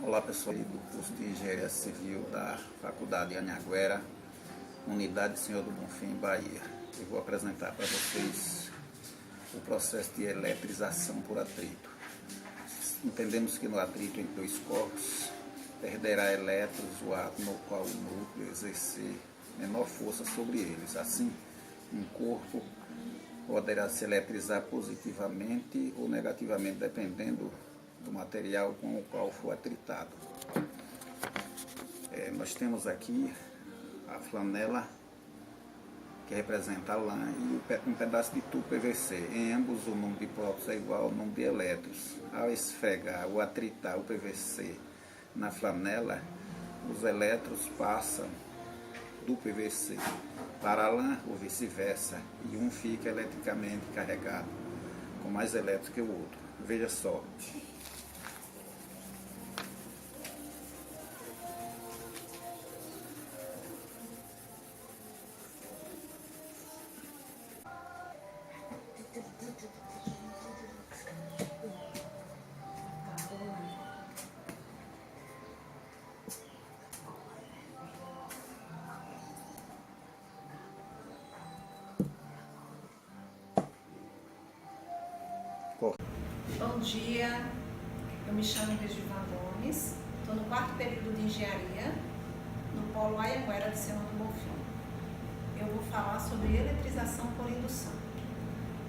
Olá pessoal do curso de Engenharia Civil da Faculdade Anhanguera, Unidade Senhor do Bonfim, Bahia. Eu vou apresentar para vocês o processo de eletrização por atrito. Entendemos que no atrito entre dois corpos perderá elétrons o átomo no qual o núcleo exercer menor força sobre eles. Assim, um corpo poderá se eletrizar positivamente ou negativamente, dependendo do material com o qual for atritado. Nós temos aqui a flanela, que representa a lã, e um pedaço de tubo PVC. Em ambos, o número de prótons é igual ao número de elétrons. Ao esfregar ou atritar o PVC na flanela, os elétrons passam do PVC para a lã ou vice-versa, e um fica eletricamente carregado, com mais elétrons que o outro. Veja só. Bom dia, eu me chamo Regivan Gomes, estou no 4º período de Engenharia, no Polo Anhanguera de Senhor do Bonfim. Eu vou falar sobre eletrização por indução.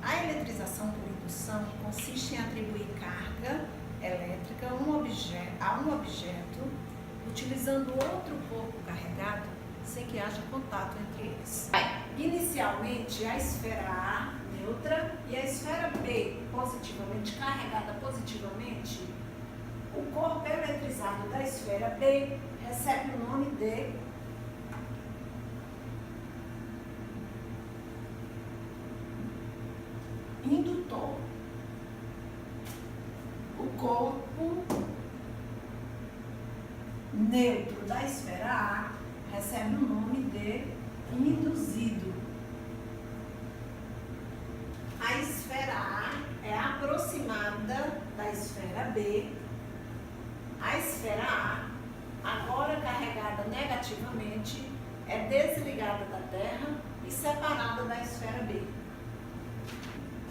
A eletrização por indução consiste em atribuir carga elétrica a um objeto, utilizando outro corpo carregado, sem que haja contato entre eles. Inicialmente, a esfera A neutra e a esfera B positivamente carregada positivamente, o corpo eletrizado da esfera B recebe o nome de indutor. O corpo neutro da esfera A recebe o nome de induzido. A esfera A é aproximada da esfera B. A esfera A, agora carregada negativamente, é desligada da Terra e separada da esfera B.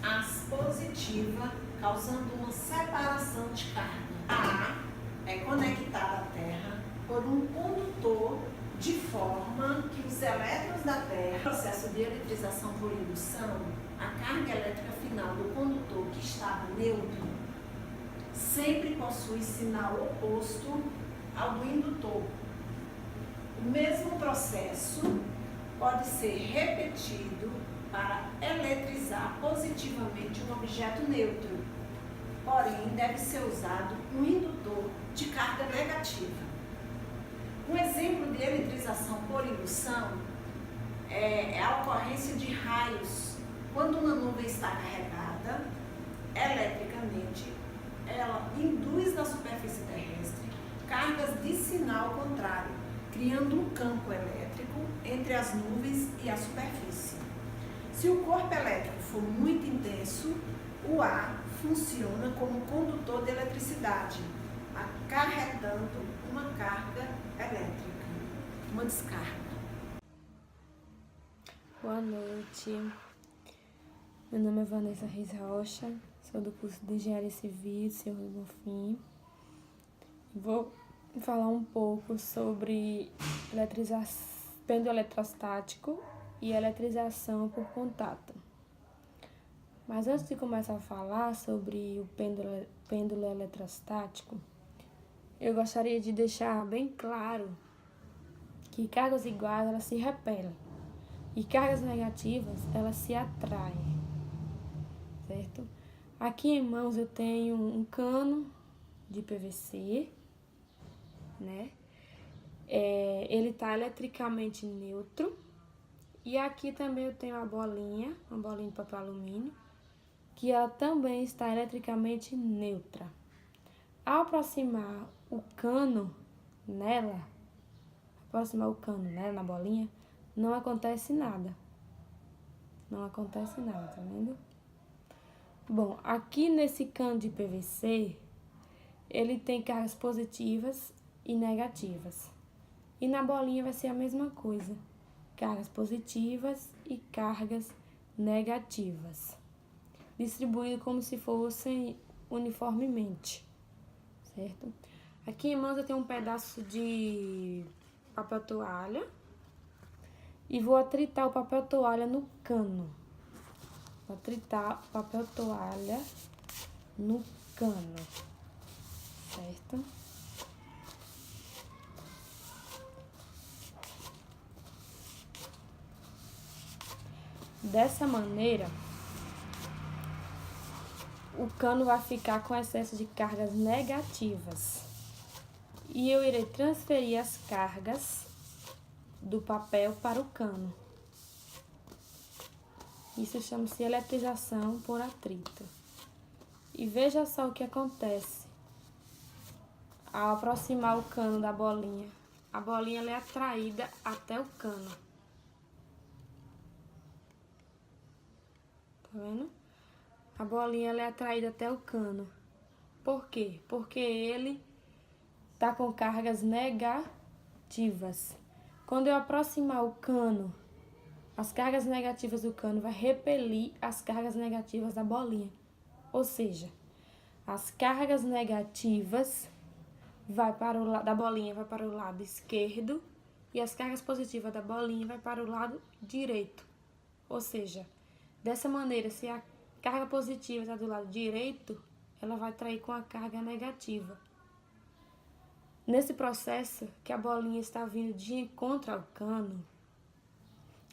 A positiva, causando uma separação de carga. A é conectada à Terra por um condutor, de forma que os elétrons da Terra, no processo de eletrização por indução, a carga elétrica final do condutor que estava neutro sempre possui sinal oposto ao do indutor. O mesmo processo pode ser repetido para eletrizar positivamente um objeto neutro, porém deve ser usado um indutor de carga negativa. Um exemplo de eletrização por indução é a ocorrência de raios. Quando uma nuvem está carregada eletricamente, ela induz na superfície terrestre cargas de sinal contrário, criando um campo elétrico entre as nuvens e a superfície. Se o corpo elétrico for muito intenso, o ar funciona como condutor de eletricidade, acarretando uma carga elétrica, uma descarga. Boa noite, meu nome é Vanessa Reis Rocha, sou do curso de Engenharia Civil, Senhor do Bonfim. Vou falar um pouco sobre pêndulo eletrostático e eletrização por contato. Mas antes de começar a falar sobre o pêndulo eletrostático, eu gostaria de deixar bem claro que cargas iguais elas se repelem e cargas negativas elas se atraem, certo? Aqui em mãos eu tenho um cano de PVC, né? Ele está eletricamente neutro. E aqui também eu tenho uma bolinha de papel alumínio, que ela também está eletricamente neutra. Ao aproximar o cano nela, na bolinha, não acontece nada. Não acontece nada, tá vendo? Bom, aqui nesse cano de PVC, ele tem cargas positivas e negativas. E na bolinha vai ser a mesma coisa, cargas positivas e cargas negativas, distribuído como se fossem uniformemente, certo? Aqui em mãos eu tenho um pedaço de papel toalha e vou atritar o papel toalha no cano. Vou atritar o papel toalha no cano, certo? Dessa maneira, o cano vai ficar com excesso de cargas negativas. E eu irei transferir as cargas do papel para o cano. Isso chama-se eletrização por atrito. E veja só o que acontece ao aproximar o cano da bolinha. A bolinha ela é atraída até o cano. Tá vendo? A bolinha ela é atraída até o cano. Por quê? Porque ele tá com cargas negativas. Quando eu aproximar o cano, as cargas negativas do cano vai repelir as cargas negativas da bolinha. Ou seja, as cargas negativas da bolinha vai para o lado esquerdo e as cargas positivas da bolinha vai para o lado direito. Ou seja, dessa maneira, se a carga positiva está do lado direito, ela vai atrair com a carga negativa. Nesse processo que a bolinha está vindo de encontro ao cano,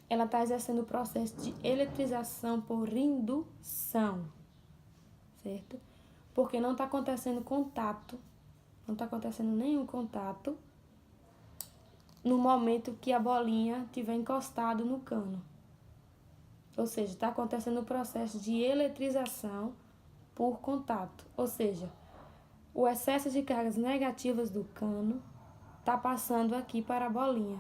ela está exercendo o processo de eletrização por indução, certo? Porque não está acontecendo contato, não está acontecendo nenhum contato no momento que a bolinha estiver encostado no cano. Ou seja, está acontecendo o processo de eletrização por contato. Ou seja, o excesso de cargas negativas do cano está passando aqui para a bolinha.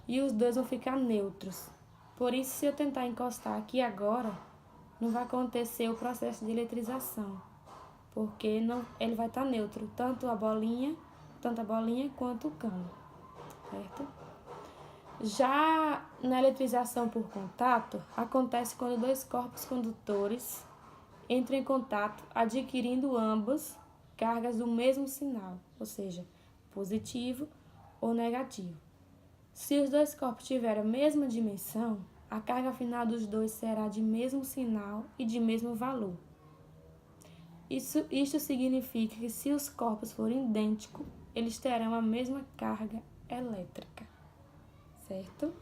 E os dois vão ficar neutros. Por isso, se eu tentar encostar aqui agora, não vai acontecer o processo de eletrização. Porque ele vai estar neutro, tanto a bolinha quanto o cano. Certo? Já na eletrização por contato, acontece quando dois corpos condutores entram em contato, adquirindo ambos cargas do mesmo sinal, ou seja, positivo ou negativo. Se os dois corpos tiverem a mesma dimensão, a carga final dos dois será de mesmo sinal e de mesmo valor. Isto significa que se os corpos forem idênticos, eles terão a mesma carga elétrica. Certo?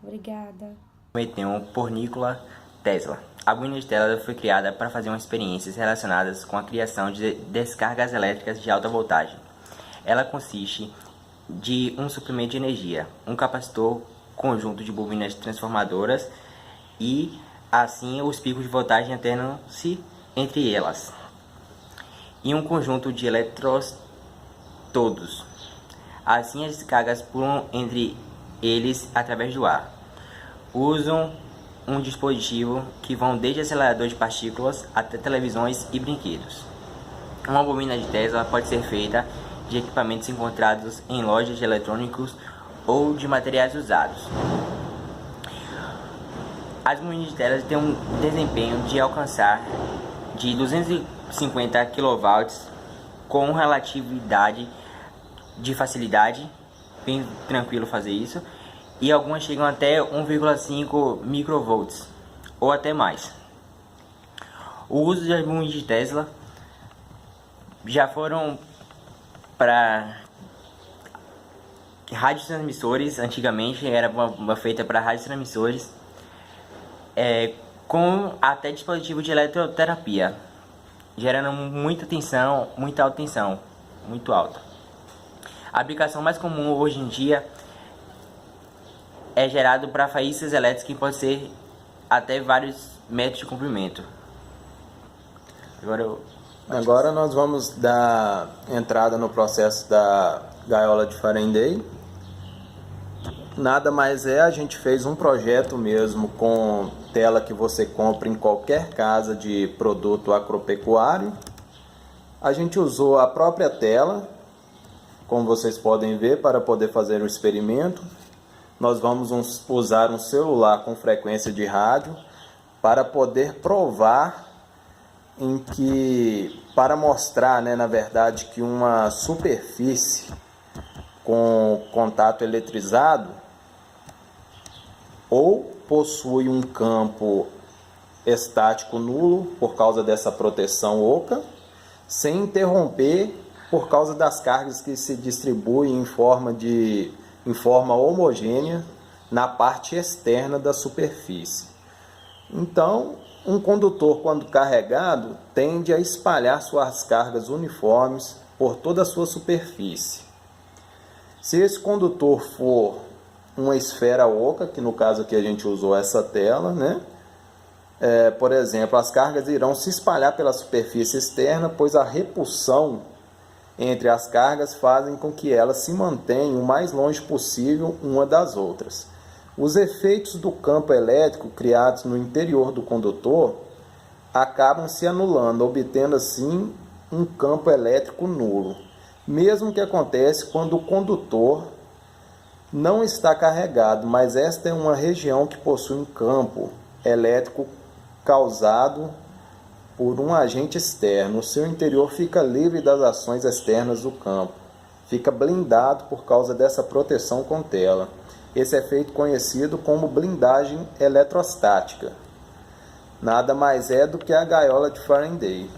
Obrigada. Meteon por Nikola Tesla. A boina de Tesla foi criada para fazer experiências relacionadas com a criação de descargas elétricas de alta voltagem. Ela consiste de um suprimento de energia, um capacitor, conjunto de bobinas transformadoras e, assim, os picos de voltagem alternam-se entre elas, e um conjunto de eletrodos. Assim, as descargas pulam entre eles através do ar. Usam um dispositivo que vão desde acelerador de partículas até televisões e brinquedos. Uma bobina de Tesla pode ser feita de equipamentos encontrados em lojas de eletrônicos ou de materiais usados. As bobinas de Tesla têm um desempenho de alcançar de 250 kV com relatividade de facilidade, bem tranquilo fazer isso, e algumas chegam até 1,5 microvolts ou até mais. O uso das bobinas de Tesla já foram para radiotransmissores. Antigamente era feita para radiotransmissores, com até dispositivo de eletroterapia, gerando muita tensão, muita alta tensão, muito alta. A aplicação mais comum hoje em dia é gerado para faíscas elétricas que pode ser até vários metros de comprimento. Agora nós vamos dar entrada no processo da gaiola de Faraday. Nada mais é, a gente fez um projeto mesmo com tela que você compra em qualquer casa de produto agropecuário. A gente usou a própria tela, como vocês podem ver, para poder fazer o experimento. Nós vamos usar um celular com frequência de rádio para poder provar para mostrar, na verdade, que uma superfície com contato eletrizado ou possui um campo estático nulo por causa dessa proteção oca, sem interromper por causa das cargas que se distribuem em forma homogênea na parte externa da superfície. Então, um condutor, quando carregado, tende a espalhar suas cargas uniformes por toda a sua superfície. Se esse condutor for uma esfera oca, que no caso aqui a gente usou essa tela, por exemplo, as cargas irão se espalhar pela superfície externa, pois a repulsão entre as cargas fazem com que elas se mantenham o mais longe possível uma das outras. Os efeitos do campo elétrico criados no interior do condutor acabam se anulando, obtendo assim um campo elétrico nulo, mesmo que acontece quando o condutor não está carregado, mas esta é uma região que possui um campo elétrico causado por um agente externo. O seu interior fica livre das ações externas do campo, fica blindado por causa dessa proteção com tela. Esse efeito conhecido como blindagem eletrostática. Nada mais é do que a gaiola de Faraday.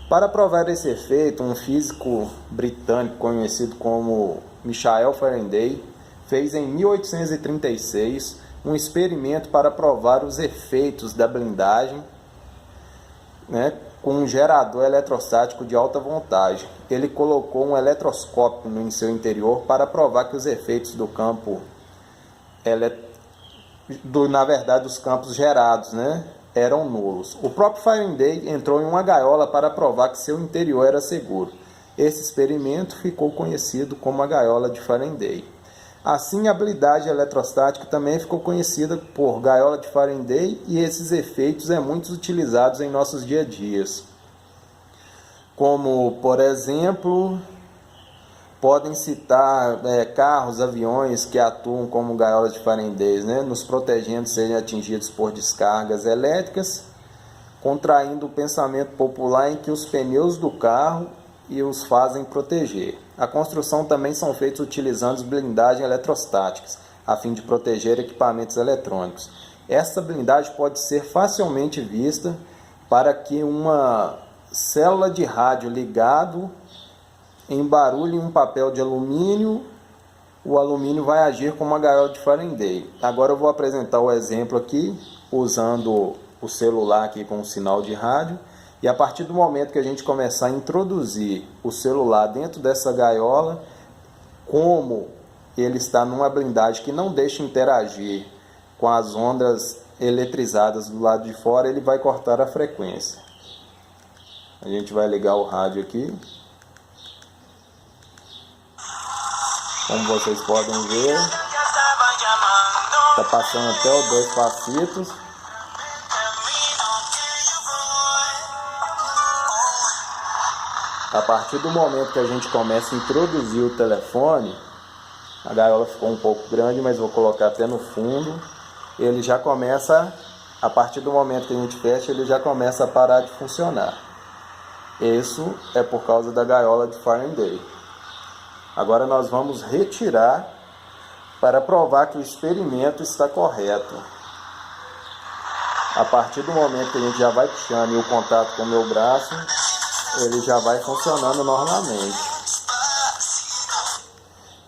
Para provar esse efeito, um físico britânico conhecido como Michael Faraday fez em 1836 um experimento para provar os efeitos da blindagem, com um gerador eletrostático de alta voltagem. Ele colocou um eletroscópio em seu interior para provar que os efeitos do campo, dos campos gerados, eram nulos. O próprio Faraday entrou em uma gaiola para provar que seu interior era seguro. Esse experimento ficou conhecido como a gaiola de Faraday. Assim, a blindagem eletrostática também ficou conhecida por gaiola de Faraday, e esses efeitos muito utilizados em nossos dia a dias. Como, por exemplo, podem citar carros, aviões que atuam como gaiolas de Faraday, nos protegendo de serem atingidos por descargas elétricas, contraindo o pensamento popular em que os pneus do carro os fazem proteger. A construção também são feitas utilizando blindagens eletrostáticas, a fim de proteger equipamentos eletrônicos. Essa blindagem pode ser facilmente vista para que uma célula de rádio ligado embarulhe um papel de alumínio. O alumínio vai agir como uma gaiola de Faraday. Agora eu vou apresentar o exemplo aqui, usando o celular aqui com um sinal de rádio. E a partir do momento que a gente começar a introduzir o celular dentro dessa gaiola, como ele está numa blindagem que não deixa interagir com as ondas eletrizadas do lado de fora, ele vai cortar a frequência. A gente vai ligar o rádio aqui. Como vocês podem ver, está passando até os 2 passitos. A partir do momento que a gente começa a introduzir o telefone, a gaiola ficou um pouco grande, mas vou colocar até no fundo. Ele já começa, a partir do momento que a gente fecha, ele já começa a parar de funcionar. Isso é por causa da gaiola de Faraday. Agora nós vamos retirar para provar que o experimento está correto. A partir do momento que a gente já vai puxando o contato com o meu braço, ele já vai funcionando normalmente.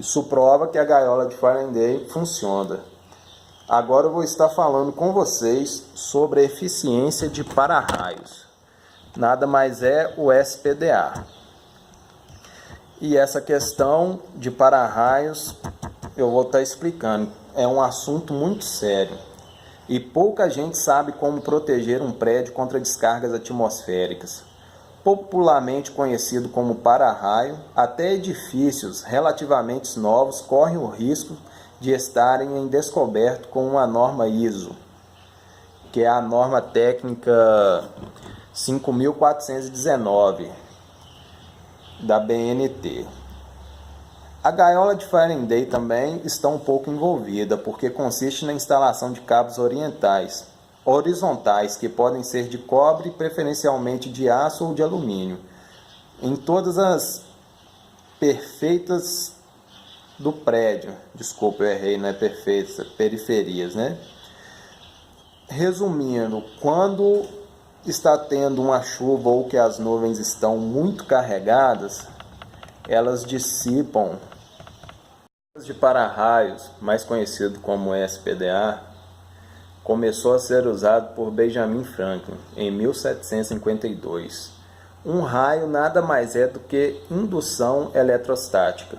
Isso prova que a gaiola de Faraday funciona. Agora eu vou estar falando com vocês sobre a eficiência de para-raios. Nada mais é o SPDA. E essa questão de para-raios eu vou estar explicando. É um assunto muito sério. E pouca gente sabe como proteger um prédio contra descargas atmosféricas. Popularmente conhecido como para-raio, até edifícios relativamente novos correm o risco de estarem em descoberto com uma norma ISO, que é a norma técnica 5419. da BNT. A gaiola de Faraday também está um pouco envolvida, porque consiste na instalação de cabos horizontais, que podem ser de cobre, preferencialmente de aço ou de alumínio, em todas as perfeitas do prédio. Desculpa, eu errei, não é perfeitas, periferias, né? Resumindo, quando está tendo uma chuva ou que as nuvens estão muito carregadas, elas dissipam de para-raios, mais conhecido como SPDA, começou a ser usado por Benjamin Franklin em 1752. Um raio nada mais é do que indução eletrostática.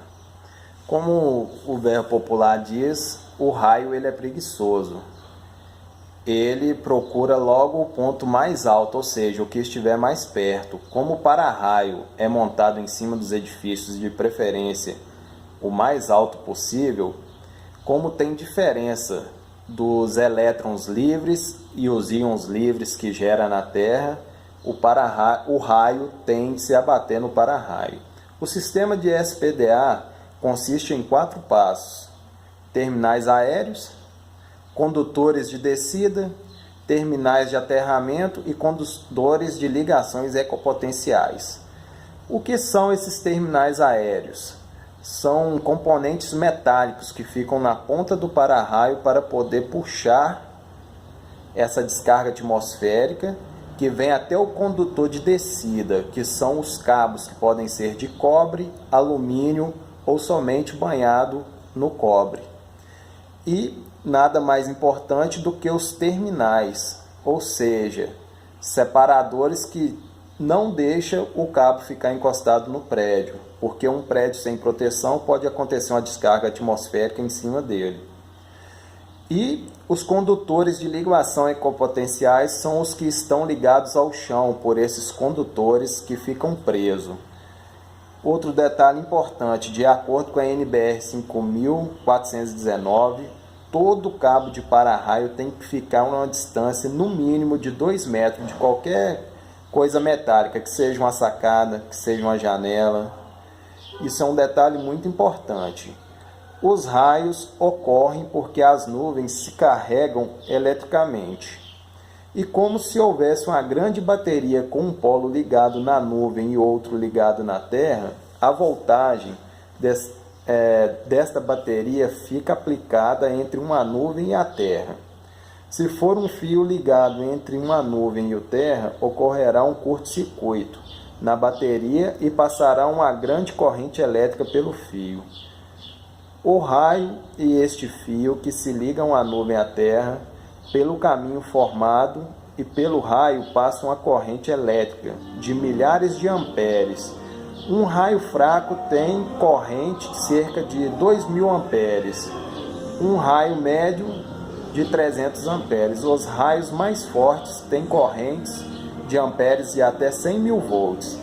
Como o verbo popular diz, o raio ele é preguiçoso. Ele procura logo o ponto mais alto, ou seja, o que estiver mais perto. Como o para-raio é montado em cima dos edifícios, de preferência o mais alto possível, como tem diferença dos elétrons livres e os íons livres que gera na Terra, o raio tem que se abater no para-raio. O sistema de SPDA consiste em 4 passos: terminais aéreos, condutores de descida, terminais de aterramento e condutores de ligações ecopotenciais. O que são esses terminais aéreos? São componentes metálicos que ficam na ponta do para-raio para poder puxar essa descarga atmosférica que vem até o condutor de descida, que são os cabos que podem ser de cobre, alumínio ou somente banhado no cobre. E nada mais importante do que os terminais, ou seja, separadores que não deixam o cabo ficar encostado no prédio, porque um prédio sem proteção pode acontecer uma descarga atmosférica em cima dele. E os condutores de ligação ecopotenciais são os que estão ligados ao chão por esses condutores que ficam presos. Outro detalhe importante, de acordo com a NBR 5419, todo cabo de para-raio tem que ficar a uma distância no mínimo de 2 metros de qualquer coisa metálica, que seja uma sacada, que seja uma janela. Isso é um detalhe muito importante. Os raios ocorrem porque as nuvens se carregam eletricamente. E como se houvesse uma grande bateria com um polo ligado na nuvem e outro ligado na Terra, a voltagem desta bateria fica aplicada entre uma nuvem e a Terra. Se for um fio ligado entre uma nuvem e a Terra, ocorrerá um curto-circuito na bateria e passará uma grande corrente elétrica pelo fio. O raio e este fio que se ligam à nuvem à Terra, pelo caminho formado e pelo raio passa uma corrente elétrica de milhares de amperes. Um raio fraco tem corrente de cerca de 2.000 amperes. Um raio médio de 300 amperes. Os raios mais fortes têm correntes de amperes de até 100.000 volts.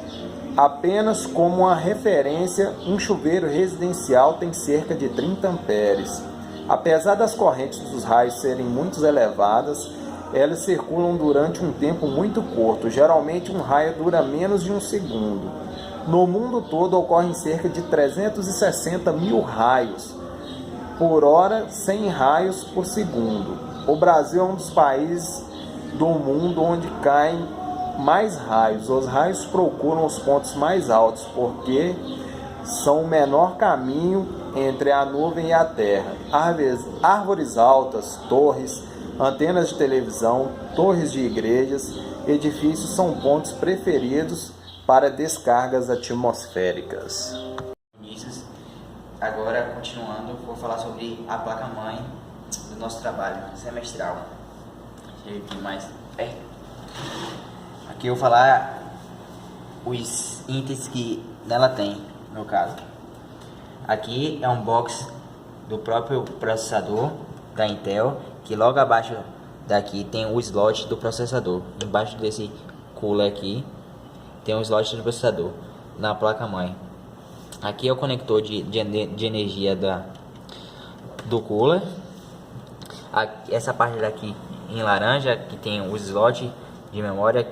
Apenas como uma referência, um chuveiro residencial tem cerca de 30 amperes. Apesar das correntes dos raios serem muito elevadas, elas circulam durante um tempo muito curto. Geralmente um raio dura menos de 1 segundo. No mundo todo ocorrem cerca de 360.000 raios por hora, 100 raios por segundo. O Brasil é um dos países do mundo onde caem mais raios. Os raios procuram os pontos mais altos porque são o menor caminho entre a nuvem e a terra. Árvores altas, torres, antenas de televisão, torres de igrejas, edifícios são pontos preferidos para descargas atmosféricas. Agora, continuando, vou falar sobre a placa-mãe do nosso trabalho semestral. Deixa eu aqui mais perto. Aqui eu vou falar os itens que ela tem, no caso. Aqui é um box do próprio processador da Intel, que logo abaixo daqui tem o slot do processador. Embaixo desse cooler aqui tem um slot do processador na placa-mãe. Aqui é o conector de energia do cooler. Essa parte daqui em laranja, que tem o slot de memória,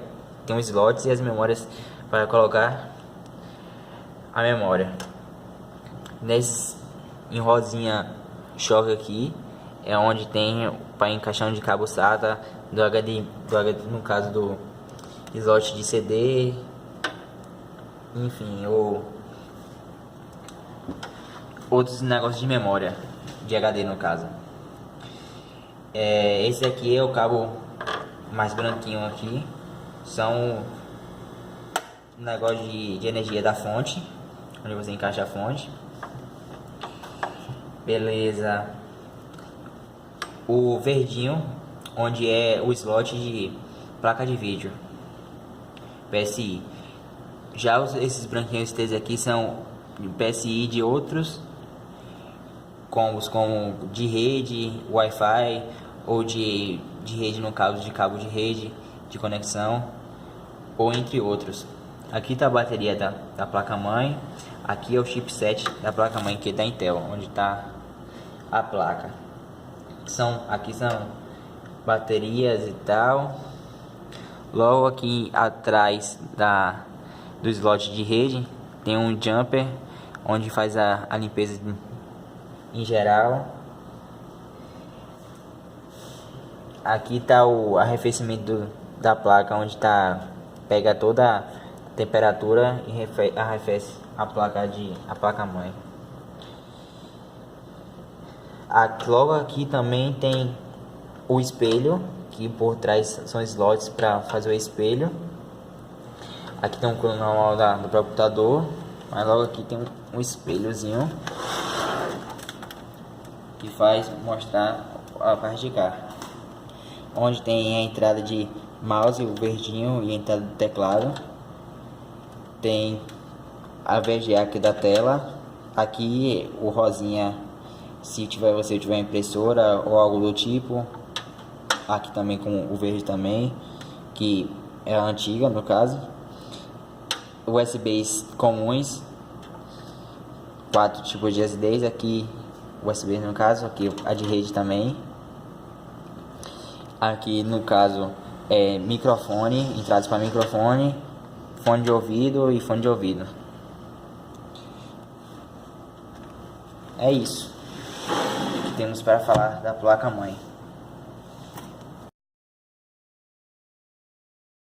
tem os slots e as memórias para colocar a memória. Em rosinha choque aqui é onde tem para encaixar de cabo SATA do HD, no caso do slot de CD, enfim, ou outros negócios de memória de HD no caso. Esse aqui é o cabo mais branquinho aqui, são negócio de energia da fonte, onde você encaixa a fonte. Beleza. O verdinho, onde é o slot de placa de vídeo PSI. Já esses branquinhos aqui são PSI de outros combos, como de rede, Wi-Fi, ou de rede no caso de cabo de rede de conexão, ou entre outros. Aqui está a bateria da placa-mãe. Aqui é o chipset da placa-mãe, que é da Intel, onde está a placa. Aqui são baterias e tal. Logo aqui atrás do slot de rede tem um jumper, onde faz a limpeza em geral. Aqui está o arrefecimento da placa, onde pega toda a temperatura e arrefece a placa-mãe. Logo aqui também tem o espelho, que por trás são slots para fazer o espelho. Aqui tem um cano normal do próprio computador, mas logo aqui tem um espelhozinho que faz mostrar a parte de cá, onde tem a entrada de mouse, o verdinho, e a entrada do teclado. Tem a VGA aqui da tela. Aqui o rosinha, se você tiver impressora ou algo do tipo. Aqui também com o verde também, que é a antiga no caso. USBs comuns, 4 tipos de USBs. Aqui USB no caso, aqui a de rede também. Aqui no caso é microfone, entradas para microfone, fone de ouvido e fone de ouvido. É isso que temos para falar da placa-mãe.